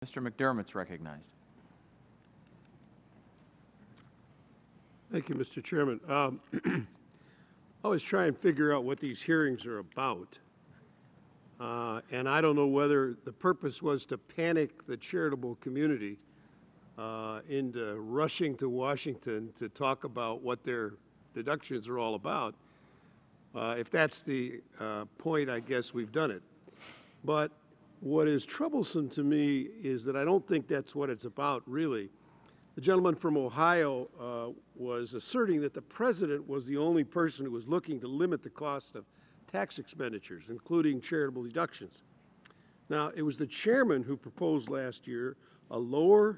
Mr. McDermott's recognized. Thank you, Mr. Chairman. I always try and figure out what these hearings are about. And I don't know whether the purpose was to panic the charitable community into rushing to Washington to talk about what their deductions are all about. If that's the point, I guess we've done it. But what is troublesome to me is that I don't think that's what it's about, really. The gentleman from Ohio was asserting that the president was the only person who was looking to limit the cost of tax expenditures, including charitable deductions. Now, it was the chairman who proposed last year to lower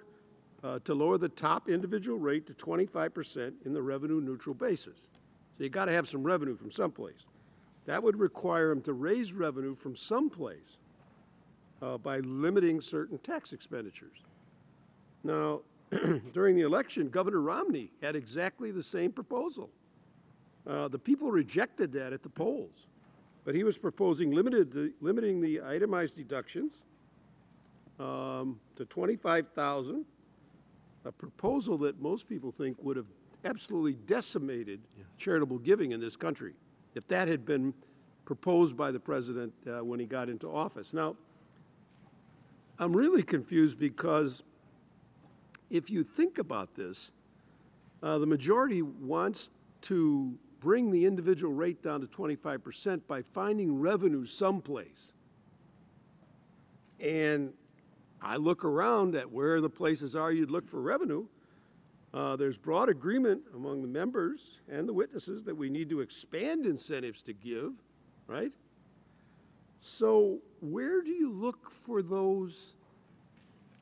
the top individual rate to 25% in the revenue neutral basis. So you got to have some revenue from someplace. That would require him to raise revenue from someplace by limiting certain tax expenditures. Now, during the election, Governor Romney had exactly the same proposal. The people rejected that at the polls, but he was proposing limiting the itemized deductions to $25,000, a proposal that most people think would have absolutely decimated charitable giving in this country if that had been proposed by the president when he got into office. Now, I'm really confused because if you think about this, the majority wants to bring the individual rate down to 25% by finding revenue someplace. And I look around at where the places are you'd look for revenue. There's broad agreement among the members and the witnesses that we need to expand incentives to give, right? So where do you look for those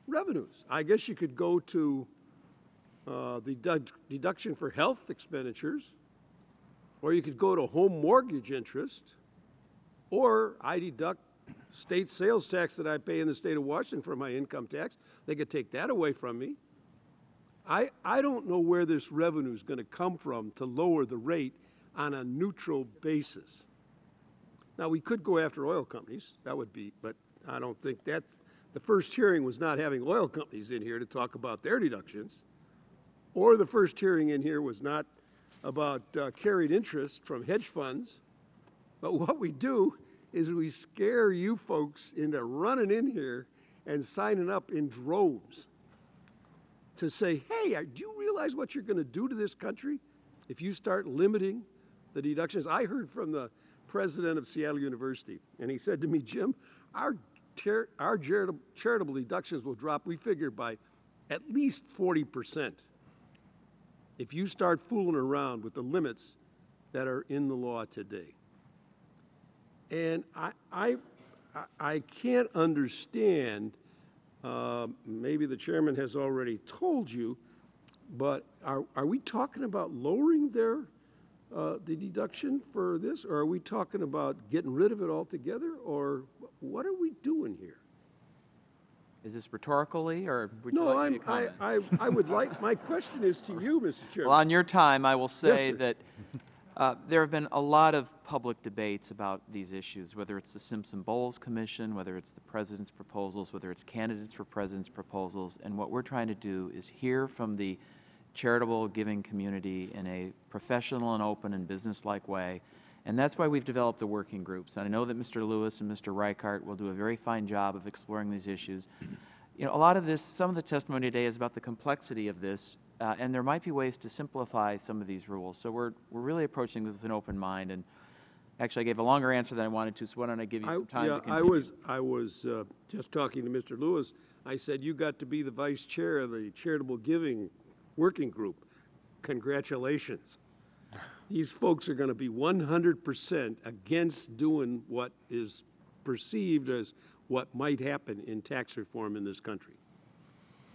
revenues? I guess you could go to the deduction for health expenditures, or you could go to home mortgage interest, or I deduct state sales tax that I pay in the state of Washington for my income tax. They could take that away from me. I don't know where this revenue is going to come from to lower the rate on a neutral basis. Now, we could go after oil companies. That would be, but I don't think that. The first hearing was not having oil companies in here to talk about their deductions, or the first hearing in here was not about carried interest from hedge funds. But what we do is we scare you folks into running in here and signing up in droves to say, hey, do you realize what you're going to do to this country if you start limiting the deductions? I heard from the president of Seattle University, and he said to me, Jim, our charitable deductions will drop, we figure, by at least 40% if you start fooling around with the limits that are in the law today. And I can't understand, maybe the chairman has already told you, but are we talking about lowering the deduction for this, or are we talking about getting rid of it altogether, or what are we doing here? Is this rhetorically, or would you No, like me to comment? I would like, my question is to you, Mr. Chairman. Well, on your time, I will say Yes, that there have been a lot of public debates about these issues, whether it's the Simpson-Bowles Commission, whether it's the president's proposals, whether it's candidates for president's proposals, and what we're trying to do is hear from the charitable giving community in a professional and open and business-like way. And that's why we've developed the working groups. And I know that Mr. Lewis and Mr. Reichart will do a very fine job of exploring these issues. You know, a lot of this, some of the testimony today is about the complexity of this, and there might be ways to simplify some of these rules. So we're really approaching this with an open mind. And actually, I gave a longer answer than I wanted to, so why don't I give you some time to continue? I was just talking to Mr. Lewis. I said, you got to be the vice chair of the Charitable Giving Working Group. Congratulations. These folks are going to be 100% against doing what is perceived as what might happen in tax reform in this country.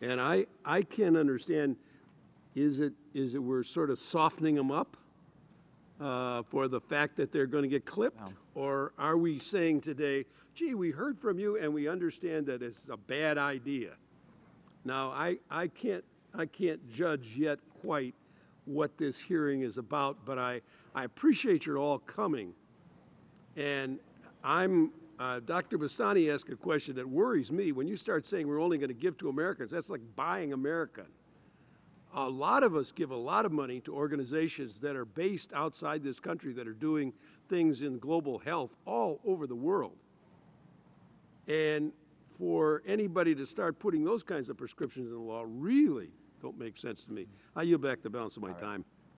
And I can't understand, is it we're sort of softening them up for the fact that they're going to get clipped? No. Or are we saying today, gee, we heard from you and we understand that it's a bad idea? Now, I can't judge yet quite what this hearing is about, but I appreciate your all coming. And I'm Dr. Bassani asked a question that worries me. When you start saying we're only going to give to Americans, that's like buying America. A lot of us give a lot of money to organizations that are based outside this country that are doing things in global health all over the world. And for anybody to start putting those kinds of prescriptions in the law really don't make sense to me. I yield back the balance of my time.